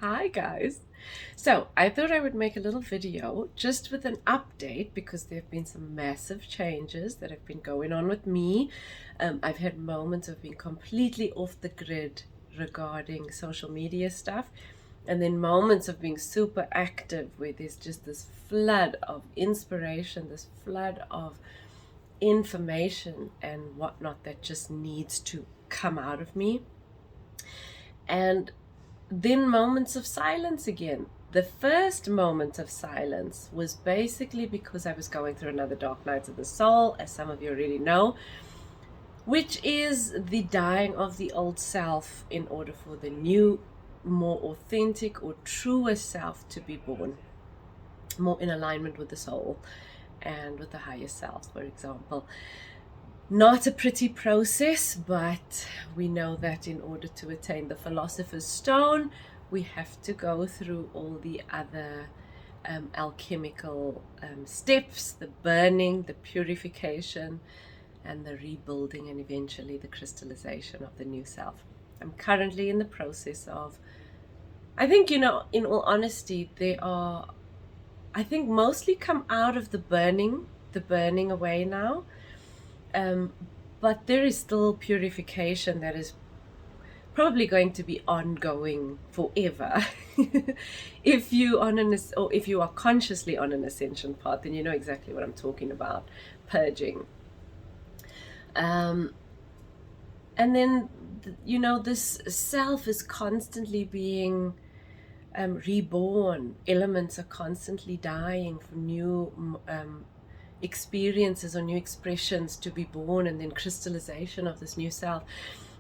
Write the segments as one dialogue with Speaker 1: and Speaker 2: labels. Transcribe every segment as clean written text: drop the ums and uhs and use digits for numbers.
Speaker 1: Hi guys. So I thought I would make a little video just with an update because there have been some massive changes that have been going on with me. I've had moments of being completely off the grid regarding social media stuff, and then moments of being super active where there's just this flood of inspiration, this flood of information and whatnot that just needs to come out of me. And then moments of silence again. The first moment of silence was basically because I was going through another dark night of the soul, as some of you already know, which is the dying of the old self in order for the new, more authentic or truer self to be born, more in alignment with the soul and with the higher self, for example. Not a pretty process, but we know that in order to attain the Philosopher's Stone, we have to go through all the other alchemical steps, the burning, the purification, and the rebuilding, and eventually the crystallization of the new self. I'm currently in the process of, I think, in all honesty, I think mostly come out of the burning away now. But there is still purification that is probably going to be ongoing forever. If you are consciously on an ascension path, then you know exactly what I'm talking about. Purging. And then this self is constantly being reborn. Elements are constantly dying for new experiences or new expressions to be born, and then crystallization of this new self.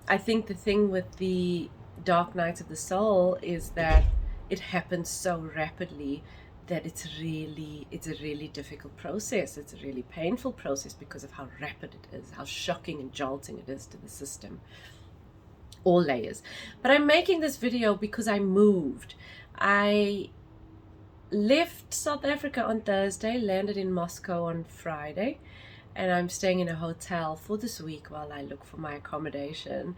Speaker 1: I think the thing with the dark night of the soul is that it happens so rapidly that it's a really difficult process. It's a really painful process because of how rapid it is, how shocking and jolting it is to the system, all layers. But I'm making this video because I moved. I left South Africa on Thursday, landed in Moscow on Friday, and I'm staying in a hotel for this week while I look for my accommodation.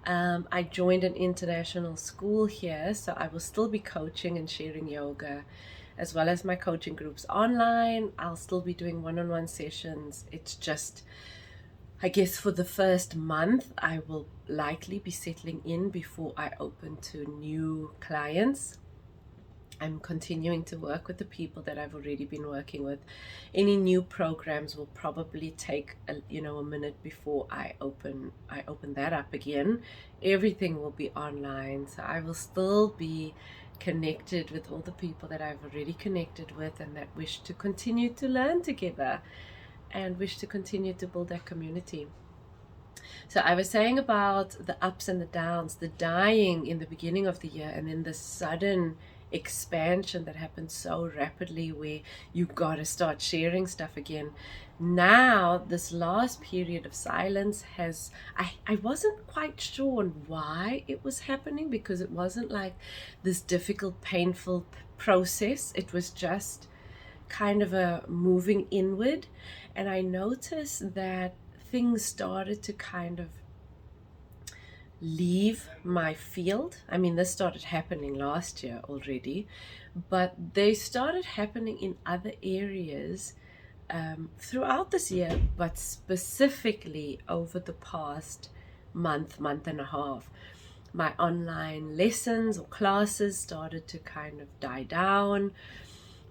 Speaker 1: I joined an international school here, so I will still be coaching and sharing yoga, as well as my coaching groups online. I'll still be doing one-on-one sessions. It's just, I guess for the first month, I will likely be settling in before I open to new clients. I'm continuing to work with the people that I've already been working with. Any new programs will probably take a minute before I open that up again. Everything will be online, so I will still be connected with all the people that I've already connected with and that wish to continue to learn together and wish to continue to build that community. So I was saying about the ups and the downs, the dying in the beginning of the year, and then the sudden expansion that happened so rapidly where you got to start sharing stuff again. Now, this last period of silence I wasn't quite sure on why it was happening, because it wasn't like this difficult, painful process. It was just kind of a moving inward. And I noticed that things started to kind of leave my field. I mean, this started happening last year already, but they started happening in other areas throughout this year, but specifically over the past month and a half. My online lessons or classes started to kind of die down.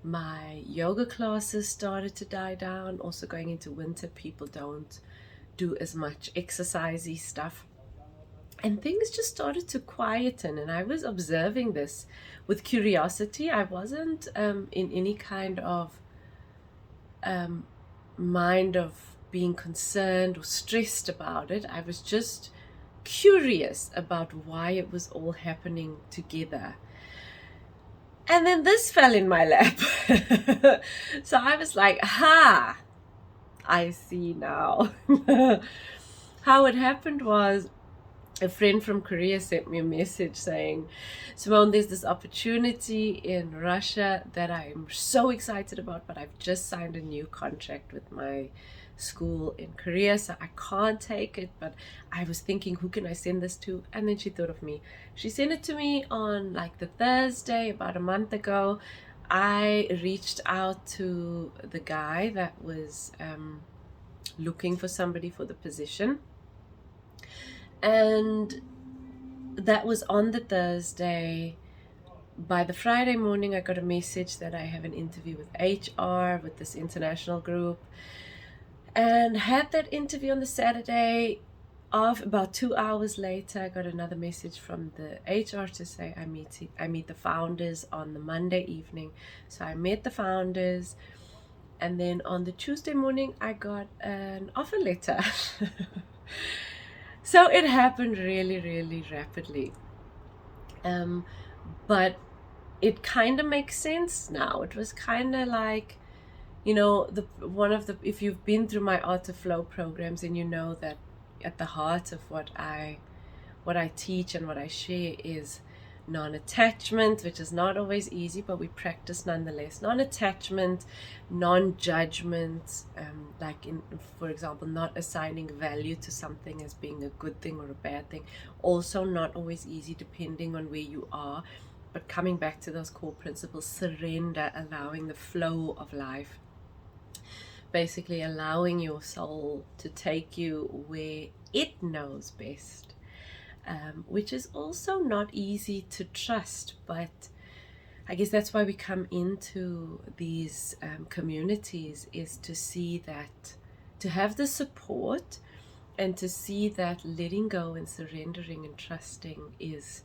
Speaker 1: My yoga classes started to die down. Also, going into winter, people don't do as much exercisey stuff, and things just started to quieten. And I was observing this with curiosity. I wasn't in any kind of mind of being concerned or stressed about it. I was just curious about why it was all happening together. And then this fell in my lap. So I was like, I see now. How it happened was, a friend from Korea sent me a message saying, Simone, there's this opportunity in Russia that I'm so excited about, but I've just signed a new contract with my school in Korea, so I can't take it. But I was thinking, who can I send this to? And then she thought of me. She sent it to me on like the Thursday about a month ago. I reached out to the guy that was looking for somebody for the position, and that was on the Thursday. By the Friday morning, I got a message that I have an interview with HR with this international group, and had that interview on the Saturday. About 2 hours later, I got another message from the HR to say I meet the founders on the Monday evening. So I met the founders, and then on the Tuesday morning, I got an offer letter. So it happened really, really rapidly. But it kind of makes sense now. It was kind of like, you know, if you've been through my Art of Flow programs, and you know that at the heart of what I teach and what I share is non-attachment, which is not always easy, but we practice nonetheless. Non-attachment, non-judgment, for example, not assigning value to something as being a good thing or a bad thing. Also not always easy depending on where you are, but coming back to those core principles: surrender, allowing the flow of life, basically allowing your soul to take you where it knows best, which is also not easy to trust. But I guess that's why we come into these communities, is to see that, to have the support, and to see that letting go and surrendering and trusting is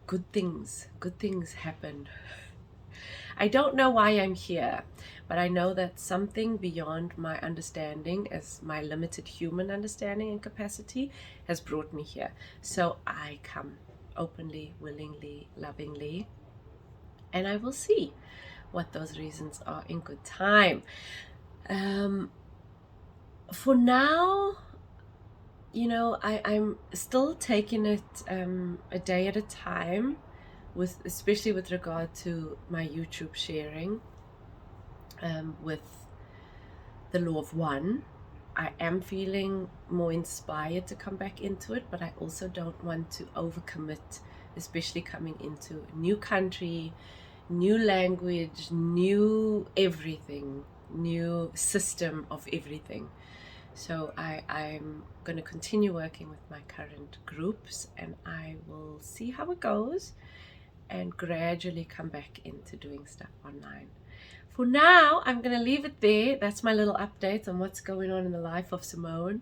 Speaker 1: good things happen. I don't know why I'm here, but I know that something beyond my understanding, as my limited human understanding and capacity, has brought me here. So I come openly, willingly, lovingly, and I will see what those reasons are in good time. For now, you know, I'm still taking it a day at a time, especially with regard to my YouTube sharing, with the Law of One. I am feeling more inspired to come back into it, but I also don't want to overcommit, especially coming into a new country, new language, new everything, new system of everything. So I'm going to continue working with my current groups, and I will see how it goes and gradually come back into doing stuff online. For now, I'm going to leave it there. That's my little update on what's going on in the life of Simone.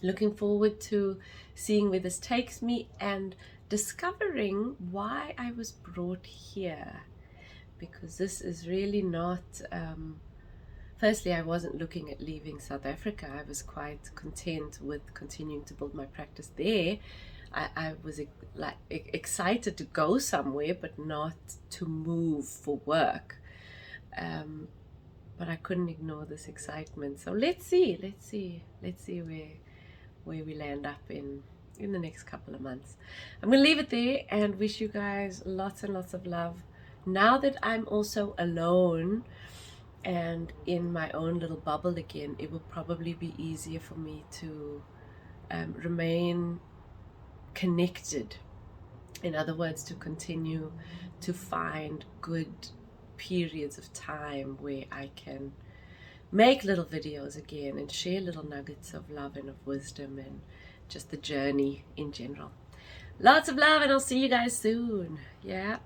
Speaker 1: Looking forward to seeing where this takes me and discovering why I was brought here, because this is really not... Firstly, I wasn't looking at leaving South Africa. I was quite content with continuing to build my practice there. I was excited to go somewhere, but not to move for work. But I couldn't ignore this excitement. So let's see where we land up in the next couple of months. I'm going to leave it there and wish you guys lots and lots of love. Now that I'm also alone and in my own little bubble again, it will probably be easier for me to remain connected. In other words, to continue to find good periods of time where I can make little videos again and share little nuggets of love and of wisdom and just the journey in general. Lots of love, and I'll see you guys soon. Yeah.